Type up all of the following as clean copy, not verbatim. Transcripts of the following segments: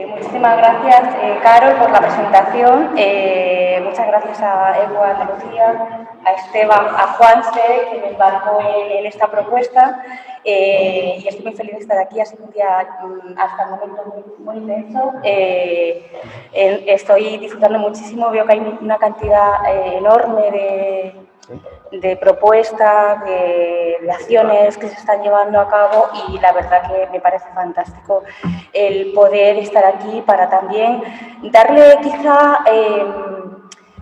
Muchísimas gracias, Carol, por la presentación. Muchas gracias a Ewa, a Lucía, a Esteban, a Juanse, que me embarcó en esta propuesta. Y estoy muy feliz de estar aquí. Ha sido un día hasta el momento muy intenso. Estoy disfrutando muchísimo. Veo que hay una cantidad enorme de propuestas, de acciones que se están llevando a cabo, y la verdad que me parece fantástico el poder estar aquí para también darle quizá,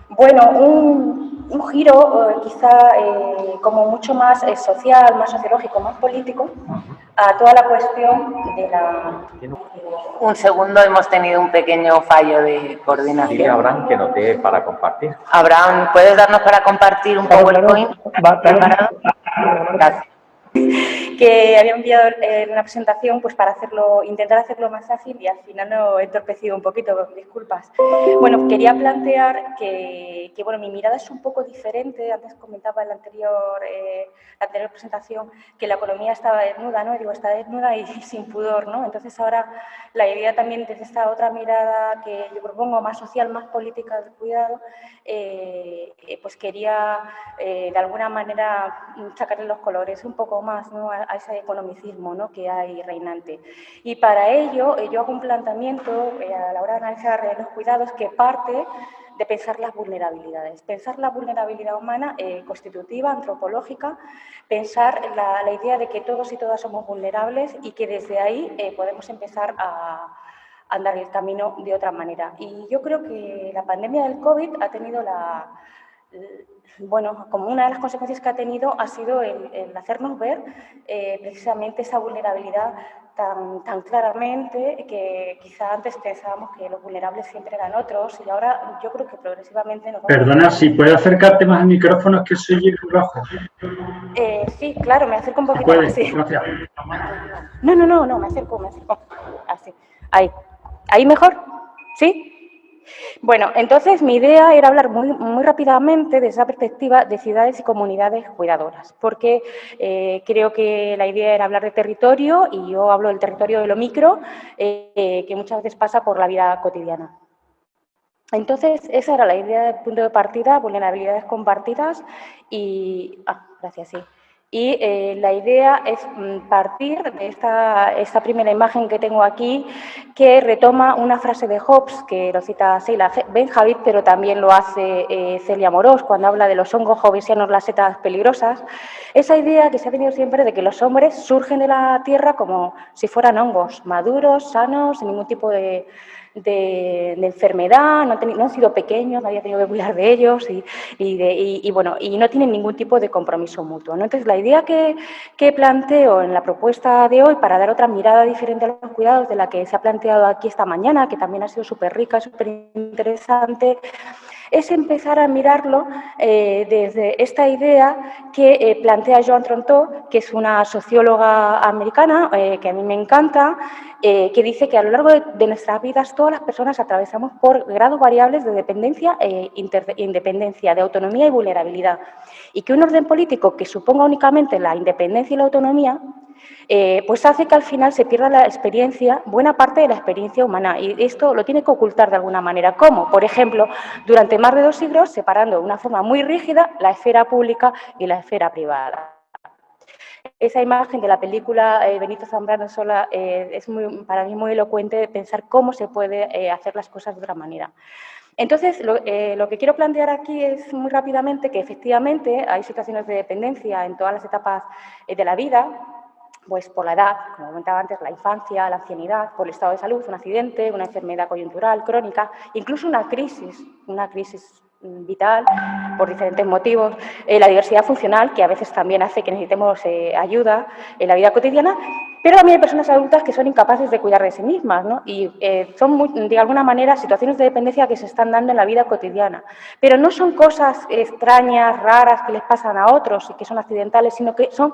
bueno, un giro quizá como mucho más social, más sociológico, más político a toda la cuestión de la... Un segundo, hemos tenido un pequeño fallo de coordinación. Dile a Abraham que nos dé para compartir. Abraham, ¿puedes darnos para compartir un PowerPoint preparado? Gracias. Que había enviado una presentación pues para intentar hacerlo más ágil, y al final lo he entorpecido un poquito, disculpas. Bueno, quería plantear que bueno, mi mirada es un poco diferente. Antes comentaba en la anterior presentación que la economía estaba desnuda, ¿no? Digo, está desnuda y sin pudor, ¿no? Entonces ahora la idea también desde esta otra mirada que yo propongo, más social, más política del cuidado, pues quería de alguna manera sacarle los colores un poco más, ¿no? a ese economicismo, ¿no? que hay reinante. Y para ello yo hago un planteamiento a la hora de analizar los cuidados que parte de pensar las vulnerabilidades. Pensar la vulnerabilidad humana constitutiva, antropológica, pensar la idea de que todos y todas somos vulnerables y que desde ahí podemos empezar a andar el camino de otra manera. Y yo creo que la pandemia del COVID ha tenido bueno, como una de las consecuencias que ha tenido ha sido el hacernos ver precisamente esa vulnerabilidad tan claramente, que quizá antes pensábamos que los vulnerables siempre eran otros, y ahora yo creo que progresivamente nos vamos... Perdona, si puedes acercarte más al micrófono, es que se oye muy bajo. Sí, claro, me acerco un poquito Puede, más. Sí. gracias. No, me acerco. Así. Ahí mejor, ¿sí? Bueno, entonces mi idea era hablar muy rápidamente de esa perspectiva de ciudades y comunidades cuidadoras, porque creo que la idea era hablar de territorio, y yo hablo del territorio de lo micro, que muchas veces pasa por la vida cotidiana. Entonces, esa era la idea de punto de partida, vulnerabilidades compartidas, y... gracias, sí. Y la idea es partir de esta primera imagen que tengo aquí, que retoma una frase de Hobbes, que lo cita Sheila Benjavid, pero también lo hace Celia Morós cuando habla de los hongos hobbesianos, las setas peligrosas. Esa idea que se ha tenido siempre de que los hombres surgen de la tierra como si fueran hongos, maduros, sanos, sin ningún tipo de enfermedad, no han sido pequeños, nadie ha tenido que cuidar de ellos, y no tienen ningún tipo de compromiso mutuo, ¿no? Entonces, la idea que planteo en la propuesta de hoy, para dar otra mirada diferente a los cuidados de la que se ha planteado aquí esta mañana, que también ha sido súper rica, súper interesante, es empezar a mirarlo desde esta idea que plantea Joan Tronto, que es una socióloga americana, que a mí me encanta, que dice que a lo largo de nuestras vidas todas las personas atravesamos por grados variables de dependencia e independencia, de autonomía y vulnerabilidad, y que un orden político que suponga únicamente la independencia y la autonomía pues hace que al final se pierda la experiencia, buena parte de la experiencia humana, y esto lo tiene que ocultar de alguna manera. ¿Cómo? Por ejemplo, durante más de 2 siglos, separando de una forma muy rígida la esfera pública y la esfera privada. Esa imagen de la película Benito Zambrano Sola es para mí muy elocuente de pensar cómo se puede hacer las cosas de otra manera. Entonces, lo que quiero plantear aquí es muy rápidamente que efectivamente hay situaciones de dependencia en todas las etapas de la vida, pues por la edad, como comentaba antes, la infancia, la ancianidad, por el estado de salud, un accidente, una enfermedad coyuntural, crónica, incluso una crisis vital por diferentes motivos, la diversidad funcional, que a veces también hace que necesitemos ayuda en la vida cotidiana, pero también hay personas adultas que son incapaces de cuidar de sí mismas, ¿no? Y son, de alguna manera, situaciones de dependencia que se están dando en la vida cotidiana. Pero no son cosas extrañas, raras, que les pasan a otros y que son accidentales, sino que son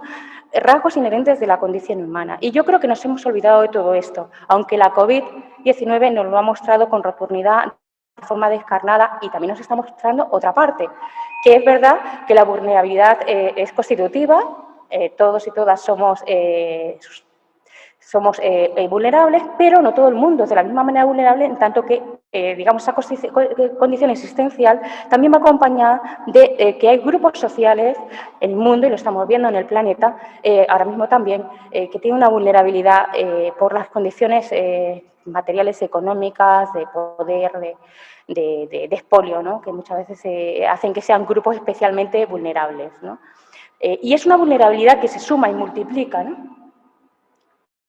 rasgos inherentes de la condición humana. Y yo creo que nos hemos olvidado de todo esto, aunque la COVID-19 nos lo ha mostrado con rotundidad, de forma descarnada, y también nos está mostrando otra parte, que es verdad que la vulnerabilidad es constitutiva, todos y todas somos vulnerables, pero no todo el mundo es de la misma manera vulnerable, en tanto que, digamos, esa condición existencial también va acompañada de que hay grupos sociales en el mundo, y lo estamos viendo en el planeta, ahora mismo también, que tienen una vulnerabilidad por las condiciones materiales, económicas, de poder, de expolio, ¿no? Que muchas veces hacen que sean grupos especialmente vulnerables, ¿no? Y es una vulnerabilidad que se suma y multiplica, ¿no?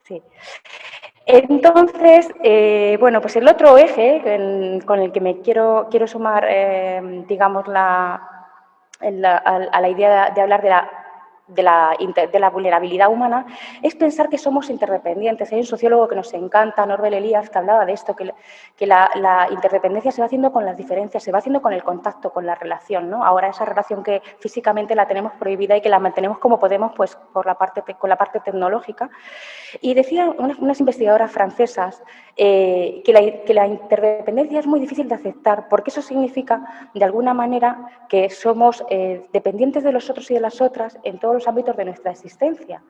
Sí. Entonces, bueno, pues el otro eje con el que me quiero sumar, digamos, a la idea de hablar de la vulnerabilidad humana, es pensar que somos interdependientes. Hay un sociólogo que nos encanta, Norbert Elias, que hablaba de esto, que la interdependencia se va haciendo con las diferencias, se va haciendo con el contacto, con la relación, ¿no? Ahora esa relación que físicamente la tenemos prohibida y que la mantenemos como podemos, pues con la parte tecnológica. Y decían unas investigadoras francesas que la interdependencia es muy difícil de aceptar, porque eso significa, de alguna manera, que somos dependientes de los otros y de las otras en todos los ámbitos de nuestra existencia,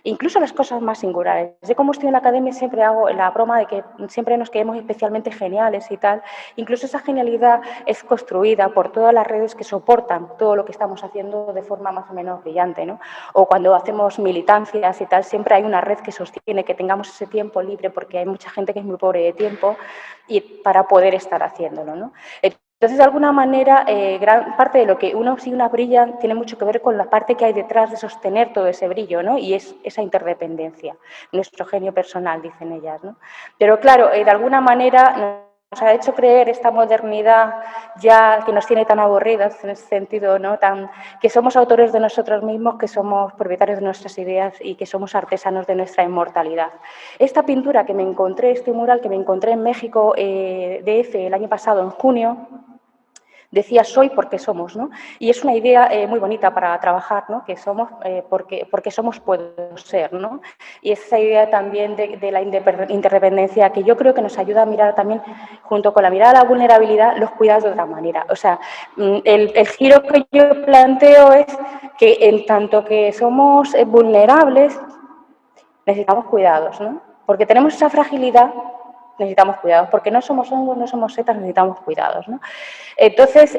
incluso las cosas más singulares. Yo, como estoy en la academia, siempre hago la broma de que siempre nos creemos especialmente geniales y tal. Incluso esa genialidad es construida por todas las redes que soportan todo lo que estamos haciendo de forma más o menos brillante, ¿no? O cuando hacemos militancias y tal, siempre hay una red que sostiene que tengamos ese tiempo libre, porque hay mucha gente que es muy pobre de tiempo y para poder estar haciéndolo, ¿no? Entonces, de alguna manera, gran parte de lo que unos y unas brillan tiene mucho que ver con la parte que hay detrás de sostener todo ese brillo, ¿no? Y es esa interdependencia, nuestro genio personal, dicen ellas, ¿no? Pero claro, de alguna manera nos ha hecho creer esta modernidad ya que nos tiene tan aburridas en ese sentido, ¿no? Que somos autores de nosotros mismos, que somos propietarios de nuestras ideas y que somos artesanos de nuestra inmortalidad. Esta pintura que me encontré, este mural que me encontré en México DF el año pasado, en junio, decía soy porque somos, ¿no? Y es una idea muy bonita para trabajar, ¿no? Que somos porque somos puedo ser, ¿no? Y esa idea también de la interdependencia, que yo creo que nos ayuda a mirar también, junto con la mirada a la vulnerabilidad, los cuidados de otra manera. O sea, el giro que yo planteo es que en tanto que somos vulnerables, necesitamos cuidados, ¿no? Porque tenemos esa fragilidad, necesitamos cuidados, porque no somos hongos, no somos setas, necesitamos cuidados, ¿no? Entonces,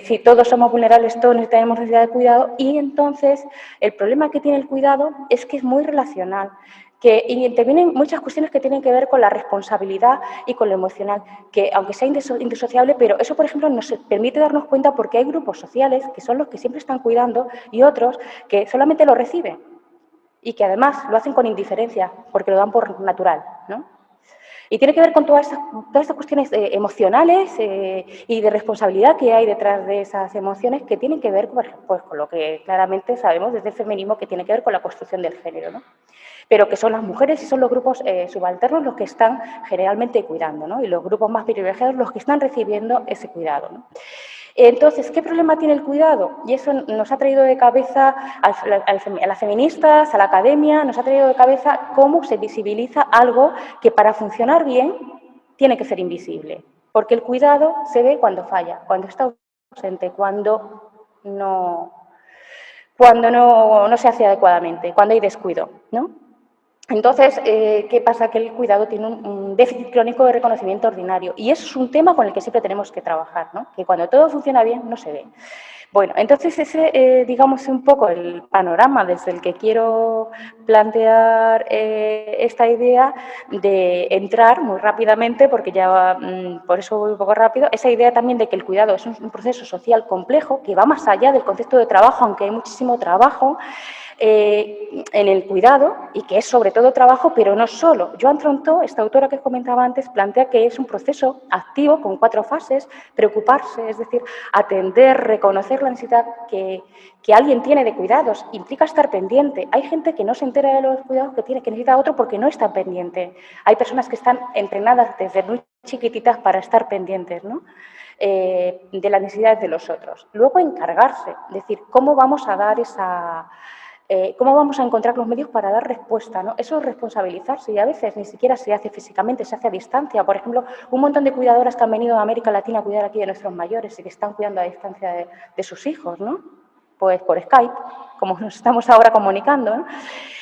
si todos somos vulnerables, todos tenemos necesidad de cuidado, y entonces el problema que tiene el cuidado es que es muy relacional, y intervienen muchas cuestiones que tienen que ver con la responsabilidad y con lo emocional, que aunque sea indisociable, pero eso, por ejemplo, nos permite darnos cuenta porque hay grupos sociales que son los que siempre están cuidando y otros que solamente lo reciben y que además lo hacen con indiferencia porque lo dan por natural, ¿no? Y tiene que ver con todas estas cuestiones emocionales y de responsabilidad que hay detrás de esas emociones, que tienen que ver pues, con lo que claramente sabemos desde el feminismo, que tiene que ver con la construcción del género, ¿no? Pero que son las mujeres y son los grupos subalternos los que están generalmente cuidando, ¿no? Y los grupos más privilegiados los que están recibiendo ese cuidado, ¿no? Entonces, ¿qué problema tiene el cuidado? Y eso nos ha traído de cabeza a las feministas, a la academia, nos ha traído de cabeza cómo se visibiliza algo que para funcionar bien tiene que ser invisible. Porque el cuidado se ve cuando falla, cuando está ausente, cuando no se hace adecuadamente, cuando hay descuido, ¿no? Entonces, ¿qué pasa? Que el cuidado tiene un déficit crónico de reconocimiento ordinario, y eso es un tema con el que siempre tenemos que trabajar, ¿no? Que cuando todo funciona bien no se ve. Bueno, entonces ese, digamos, es un poco el panorama desde el que quiero plantear esta idea de entrar muy rápidamente, porque ya por eso voy un poco rápido, esa idea también de que el cuidado es un proceso social complejo que va más allá del concepto de trabajo, aunque hay muchísimo trabajo en el cuidado, y que es sobre todo trabajo, pero no solo. Joan Tronto, esta autora que os comentaba antes, plantea que es un proceso activo con 4 fases: preocuparse, es decir, atender, reconocer la necesidad que alguien tiene de cuidados, implica estar pendiente. Hay gente que no se entera de los cuidados que tiene, que necesita otro porque no está pendiente. Hay personas que están entrenadas desde muy chiquititas para estar pendientes, ¿no? De las necesidades de los otros. Luego, encargarse, es decir, cómo vamos a dar cómo vamos a encontrar los medios para dar respuesta, ¿no? Eso es responsabilizarse, y a veces ni siquiera se hace físicamente, se hace a distancia. Por ejemplo, un montón de cuidadoras que han venido a América Latina a cuidar aquí de nuestros mayores y que están cuidando a distancia de sus hijos, ¿no? pues por Skype, como nos estamos ahora comunicando, ¿no?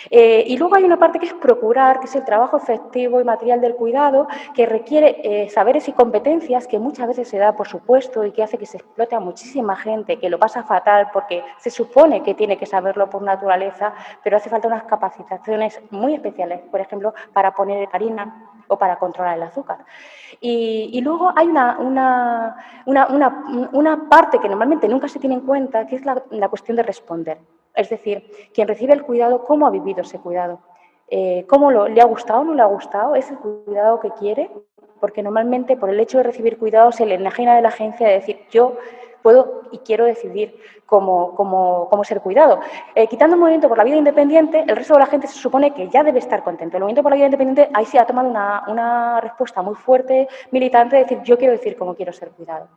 Y luego hay una parte que es procurar, que es el trabajo efectivo y material del cuidado, que requiere saberes y competencias que muchas veces se da por supuesto y que hace que se explote a muchísima gente, que lo pasa fatal porque se supone que tiene que saberlo por naturaleza, pero hace falta unas capacitaciones muy especiales, por ejemplo, para poner harina o para controlar el azúcar. Y luego hay una parte que normalmente nunca se tiene en cuenta, que es la cuestión de responder. Es decir, quien recibe el cuidado, ¿cómo ha vivido ese cuidado? ¿Cómo le ha gustado o no le ha gustado? ¿Es el cuidado que quiere? Porque normalmente por el hecho de recibir cuidado se le enajena de la agencia de decir yo puedo y quiero decidir cómo ser cuidado. Quitando el movimiento por la vida independiente, el resto de la gente se supone que ya debe estar contento. El movimiento por la vida independiente ahí sí ha tomado una respuesta muy fuerte, militante, de decir yo quiero decir cómo quiero ser cuidado.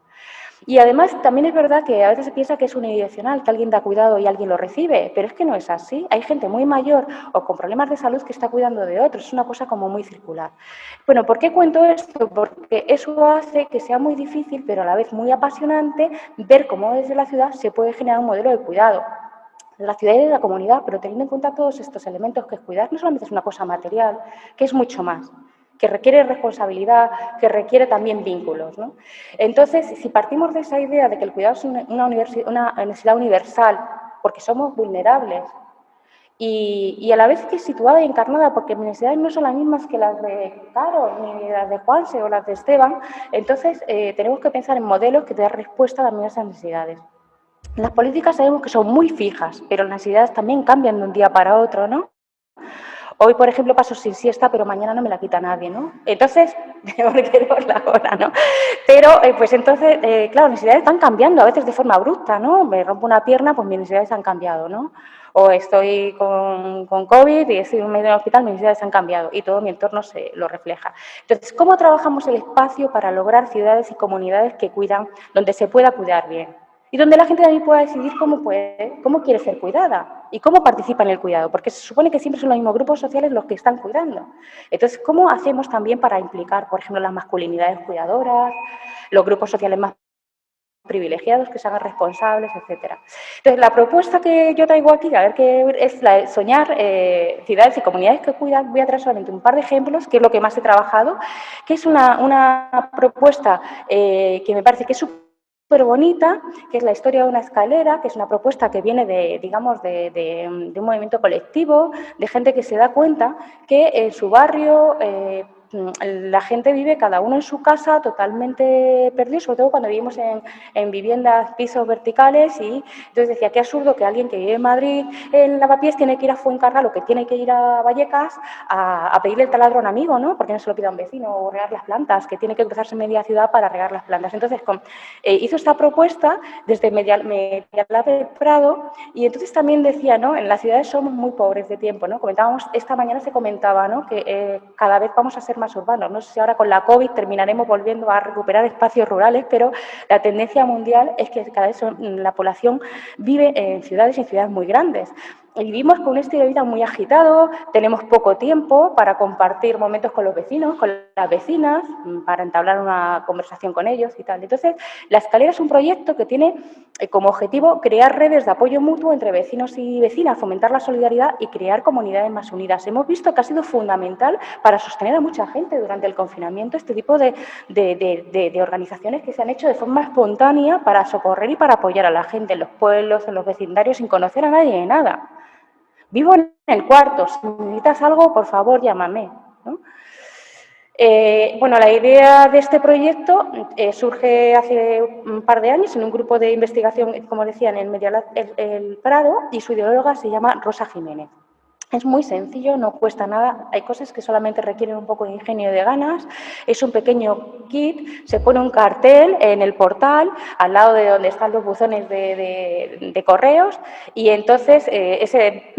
Y además también es verdad que a veces se piensa que es unidireccional, que alguien da cuidado y alguien lo recibe, pero es que no es así. Hay gente muy mayor o con problemas de salud que está cuidando de otros, es una cosa como muy circular. Bueno, ¿por qué cuento esto? Porque eso hace que sea muy difícil, pero a la vez muy apasionante, ver cómo desde la ciudad se puede generar un modelo de cuidado de la ciudad y de la comunidad, pero teniendo en cuenta todos estos elementos que cuidar no solamente es una cosa material, que es mucho más, que requiere responsabilidad, que requiere también vínculos, ¿no? Entonces, si partimos de esa idea de que el cuidado es una necesidad universal, porque somos vulnerables, y a la vez que es situada y encarnada, porque mis necesidades no son las mismas que las de Caro, ni las de Juanse o las de Esteban, entonces tenemos que pensar en modelos que den respuesta también a esas necesidades. Las políticas sabemos que son muy fijas, pero las necesidades también cambian de un día para otro, ¿no? Hoy, por ejemplo, paso sin siesta, pero mañana no me la quita nadie, ¿no? Entonces, me quedo la hora, ¿no? Pero, pues entonces, claro, las necesidades están cambiando, a veces de forma abrupta, ¿no? Me rompo una pierna, pues mis necesidades han cambiado, ¿no? O estoy con COVID y estoy en medio del hospital, mis necesidades han cambiado y todo mi entorno se lo refleja. Entonces, ¿cómo trabajamos el espacio para lograr ciudades y comunidades que cuidan, donde se pueda cuidar bien? Y donde la gente también pueda decidir cómo quiere ser cuidada y cómo participa en el cuidado, porque se supone que siempre son los mismos grupos sociales los que están cuidando. Entonces, ¿cómo hacemos también para implicar, por ejemplo, las masculinidades cuidadoras, los grupos sociales más privilegiados que se hagan responsables, etcétera? Entonces, la propuesta que yo traigo aquí, a ver qué es la de soñar ciudades y comunidades que cuidan. Voy a traer solamente un par de ejemplos, que es lo que más he trabajado, que es una propuesta que me parece que es súper bonita, que es la historia de una escalera, que es una propuesta que viene de un movimiento colectivo, de gente que se da cuenta que en su barrio la gente vive cada uno en su casa totalmente perdido, sobre todo cuando vivimos en viviendas, pisos verticales, y entonces decía, qué absurdo que alguien que vive en Madrid en Lavapiés tiene que ir a Fuencarral o que tiene que ir a Vallecas a pedirle el taladro a un amigo, ¿no? Porque no se lo pide a un vecino, o regar las plantas, que tiene que cruzarse media ciudad para regar las plantas. Entonces, hizo esta propuesta desde Medialab del Prado, y entonces también decía, ¿no? En las ciudades somos muy pobres de tiempo, ¿no? Comentábamos, esta mañana se comentaba, ¿no? Que cada vez vamos a ser más urbanos. No sé si ahora con la COVID terminaremos volviendo a recuperar espacios rurales, pero la tendencia mundial es que cada vez la población vive en ciudades y en ciudades muy grandes. Y vivimos con un estilo de vida muy agitado, tenemos poco tiempo para compartir momentos con los vecinos, con las vecinas, para entablar una conversación con ellos y tal. Entonces, la escalera es un proyecto que tiene como objetivo crear redes de apoyo mutuo entre vecinos y vecinas, fomentar la solidaridad y crear comunidades más unidas. Hemos visto que ha sido fundamental para sostener a mucha gente durante el confinamiento este tipo de organizaciones que se han hecho de forma espontánea para socorrer y para apoyar a la gente en los pueblos, en los vecindarios, sin conocer a nadie de nada. Vivo en el cuarto, si necesitas algo, por favor, llámame, ¿no? Bueno, la idea de este proyecto surge hace un par de años en un grupo de investigación, como decía, en el Medialab el Prado, y su ideóloga se llama Rosa Jiménez. Es muy sencillo, no cuesta nada, hay cosas que solamente requieren un poco de ingenio y de ganas. Es un pequeño kit, se pone un cartel en el portal, al lado de donde están los buzones de correos, y entonces ese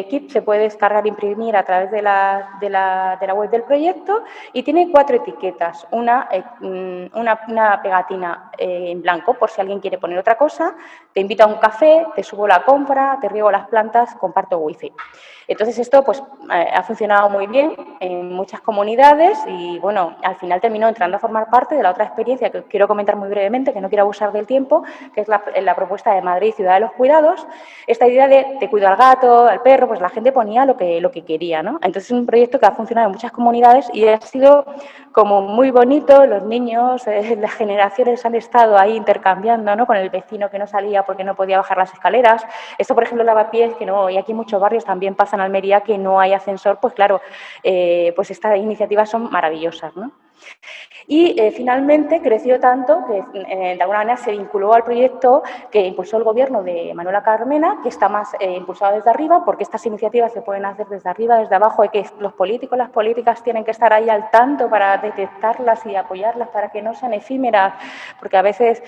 kit se puede descargar e imprimir a través de la web del proyecto, y tiene 4 etiquetas, una pegatina en blanco, por si alguien quiere poner otra cosa, te invito a un café, te subo la compra, te riego las plantas, comparto wifi. Entonces esto pues ha funcionado muy bien en muchas comunidades y bueno, al final terminó entrando a formar parte de la otra experiencia que quiero comentar muy brevemente, que no quiero abusar del tiempo, que es la propuesta de Madrid Ciudad de los Cuidados. Esta idea de te cuido al gato, al perro, pues la gente ponía lo que quería, ¿no? Entonces es un proyecto que ha funcionado en muchas comunidades y ha sido como muy bonito. Los niños, las generaciones han estado ahí intercambiando, ¿no?, con el vecino que no salía porque no podía bajar las escaleras. Esto, por ejemplo, Lavapiés, que no, y aquí en muchos barrios también pasa en Almería, que no hay ascensor, pues claro, pues estas iniciativas son maravillosas, ¿no? Y finalmente creció tanto que de alguna manera se vinculó al proyecto que impulsó el gobierno de Manuela Carmena, que está más impulsado desde arriba, porque estas iniciativas se pueden hacer desde arriba, desde abajo, y que los políticos, las políticas tienen que estar ahí al tanto para detectarlas y apoyarlas para que no sean efímeras, porque a veces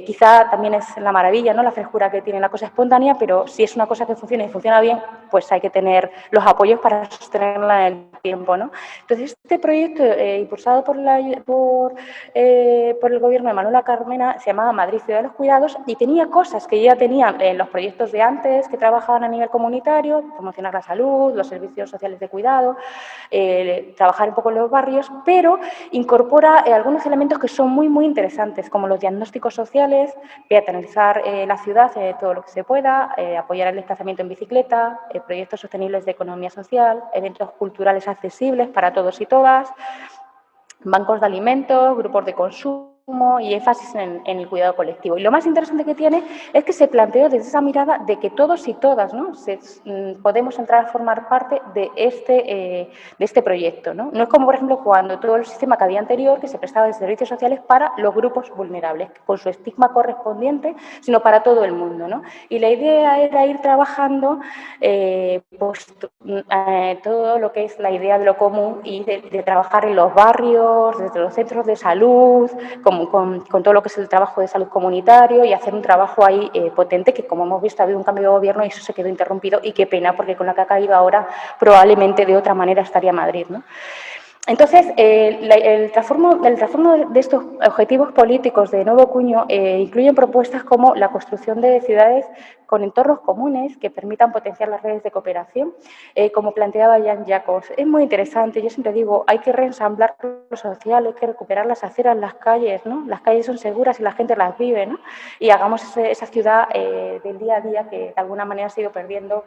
quizá también es la maravilla, ¿no?, la frescura que tiene la cosa espontánea, pero si es una cosa que funciona y funciona bien, pues hay que tener los apoyos para sostenerla en el tiempo, ¿no? Entonces, este proyecto impulsado por el gobierno de Manuela Carmena se llamaba Madrid Ciudad de los Cuidados y tenía cosas que ya tenían en los proyectos de antes que trabajaban a nivel comunitario, promocionar la salud, los servicios sociales de cuidado, trabajar un poco en los barrios, pero incorpora algunos elementos que son muy, muy interesantes, como los diagnósticos sociales, peatonalizar la ciudad todo lo que se pueda, apoyar el desplazamiento en bicicleta, proyectos sostenibles de economía social, eventos culturales accesibles para todos y todas, bancos de alimentos, grupos de consumo y énfasis en el cuidado colectivo. Y lo más interesante que tiene es que se planteó desde esa mirada de que todos y todas, ¿no?, podemos entrar a formar parte de este proyecto, ¿no? No es como, por ejemplo, cuando todo el sistema que había anterior, que se prestaba de servicios sociales para los grupos vulnerables, con su estigma correspondiente, sino para todo el mundo, ¿no? Y la idea era ir trabajando pues, todo lo que es la idea de lo común y de trabajar en los barrios, desde los centros de salud, con todo lo que es el trabajo de salud comunitario y hacer un trabajo ahí potente que, como hemos visto, ha habido un cambio de gobierno y eso se quedó interrumpido y qué pena, porque con la que ha caído ahora probablemente de otra manera estaría Madrid, ¿no? Entonces, el trasfondo de estos objetivos políticos de nuevo cuño incluyen propuestas como la construcción de ciudades con entornos comunes que permitan potenciar las redes de cooperación, como planteaba Jan Jacobs. Es muy interesante, yo siempre digo, hay que reensamblar lo social, hay que recuperar las aceras, las calles, ¿no? Las calles son seguras y la gente las vive, ¿no? Y hagamos esa ciudad del día a día que de alguna manera se ha ido perdiendo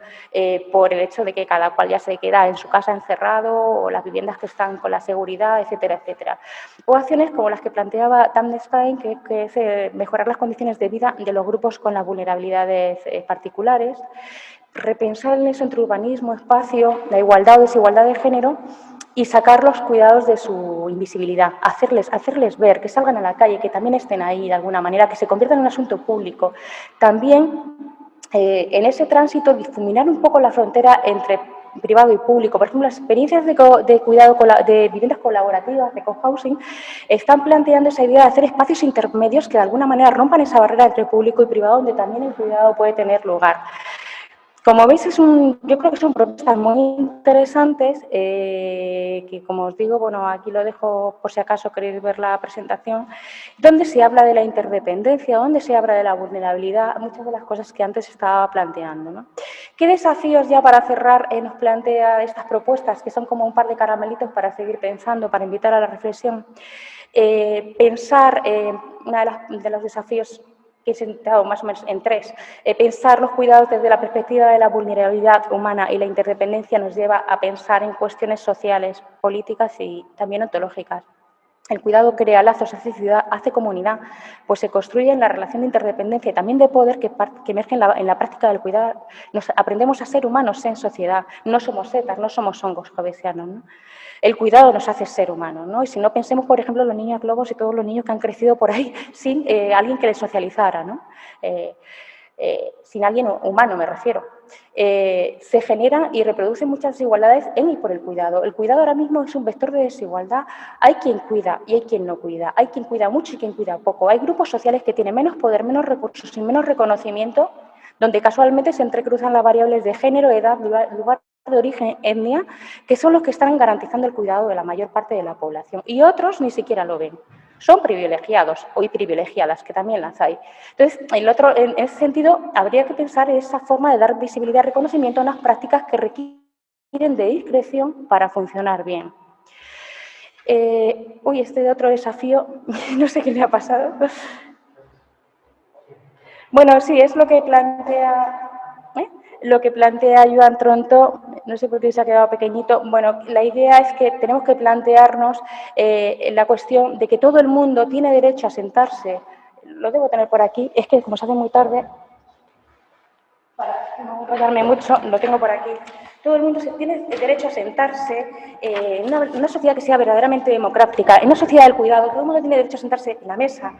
por el hecho de que cada cual ya se queda en su casa encerrado o las viviendas que están con la seguridad, etcétera, etcétera. O acciones como las que planteaba Tam Stein, que es mejorar las condiciones de vida de los grupos con las vulnerabilidades particulares, repensar el nexo entre urbanismo, espacio, la igualdad o desigualdad de género y sacar los cuidados de su invisibilidad, hacerles ver, que salgan a la calle, que también estén ahí de alguna manera, que se conviertan en un asunto público. También en ese tránsito difuminar un poco la frontera entre privado y público. Por ejemplo, las experiencias de cuidado de viviendas colaborativas, de cohousing, están planteando esa idea de hacer espacios intermedios que de alguna manera rompan esa barrera entre público y privado, donde también el cuidado puede tener lugar. Como veis, yo creo que son propuestas muy interesantes, que como os digo, bueno, aquí lo dejo por si acaso queréis ver la presentación, donde se habla de la interdependencia, donde se habla de la vulnerabilidad, muchas de las cosas que antes estaba planteando, ¿no? ¿Qué desafíos, ya para cerrar, nos plantea estas propuestas, que son como un par de caramelitos para seguir pensando, para invitar a la reflexión? Pensar, uno de los desafíos que he sentado más o menos en tres. Pensar los cuidados desde la perspectiva de la vulnerabilidad humana y la interdependencia nos lleva a pensar en cuestiones sociales, políticas y también ontológicas. El cuidado crea lazos, hace ciudad, hace comunidad, pues se construye en la relación de interdependencia y también de poder que emerge en la práctica del cuidado. Nos aprendemos a ser humanos en sociedad, no somos setas, no somos hongos jovesianos, ¿no? El cuidado nos hace ser humanos, ¿no? Y si no, pensemos, por ejemplo, en los niños lobos y todos los niños que han crecido por ahí sin alguien que les socializara, ¿no? Sin alguien humano, me refiero. Se generan y reproducen muchas desigualdades en y por el cuidado. El cuidado ahora mismo es un vector de desigualdad. Hay quien cuida y hay quien no cuida. Hay quien cuida mucho y quien cuida poco. Hay grupos sociales que tienen menos poder, menos recursos y menos reconocimiento, donde casualmente se entrecruzan las variables de género, edad, lugar de origen, etnia, que son los que están garantizando el cuidado de la mayor parte de la población. Y otros ni siquiera lo ven. Son privilegiados o privilegiadas, que también las hay. Entonces, en ese sentido, habría que pensar en esa forma de dar visibilidad y reconocimiento a unas prácticas que requieren requieren de discreción para funcionar bien. Este de otro desafío, no sé qué le ha pasado. Bueno, sí, es lo que plantea Joan Tronto, no sé por qué se ha quedado pequeñito. Bueno, la idea es que tenemos que plantearnos la cuestión de que todo el mundo tiene derecho a sentarse. Lo debo tener por aquí, es que como se hace muy tarde, para no enrollarme mucho, lo tengo por aquí. Todo el mundo tiene el derecho a sentarse en una sociedad que sea verdaderamente democrática, en una sociedad del cuidado. Todo el mundo tiene derecho a sentarse en la mesa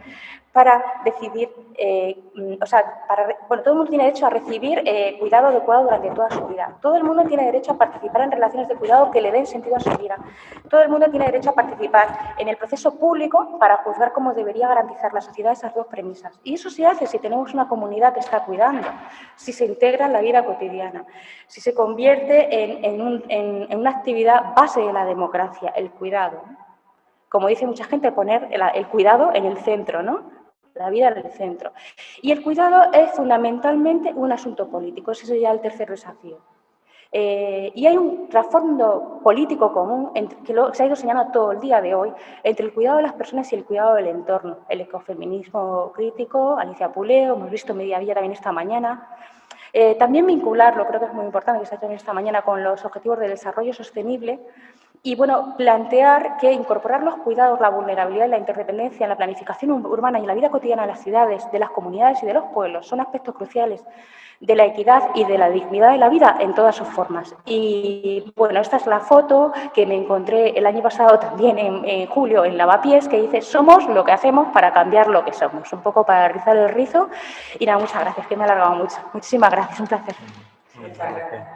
para decidir, todo el mundo tiene derecho a recibir cuidado adecuado durante toda su vida. Todo el mundo tiene derecho a participar en relaciones de cuidado que le den sentido a su vida. Todo el mundo tiene derecho a participar en el proceso público para juzgar cómo debería garantizar la sociedad esas dos premisas. Y eso se hace si tenemos una comunidad que está cuidando, si se integra en la vida cotidiana, si se convierte en una actividad base de la democracia, el cuidado. Como dice mucha gente, poner el cuidado en el centro, ¿no? La vida en el centro. Y el cuidado es fundamentalmente un asunto político, ese sería el tercer desafío. Y hay un trasfondo político común que se ha ido señalando todo el día de hoy entre el cuidado de las personas y el cuidado del entorno. El ecofeminismo crítico, Alicia Puleo, hemos visto Media Villa también esta mañana. También vincularlo, creo que es muy importante, que se ha hecho esta mañana, con los Objetivos de Desarrollo Sostenible. Y, bueno, plantear que incorporar los cuidados, la vulnerabilidad y la interdependencia en la planificación urbana y en la vida cotidiana de las ciudades, de las comunidades y de los pueblos son aspectos cruciales de la equidad y de la dignidad de la vida en todas sus formas. Y, bueno, esta es la foto que me encontré el año pasado también en julio en Lavapiés, que dice: somos lo que hacemos para cambiar lo que somos. Un poco para rizar el rizo. Y nada, muchas gracias, que me he alargado mucho. Muchísimas gracias, un placer. Muchas gracias.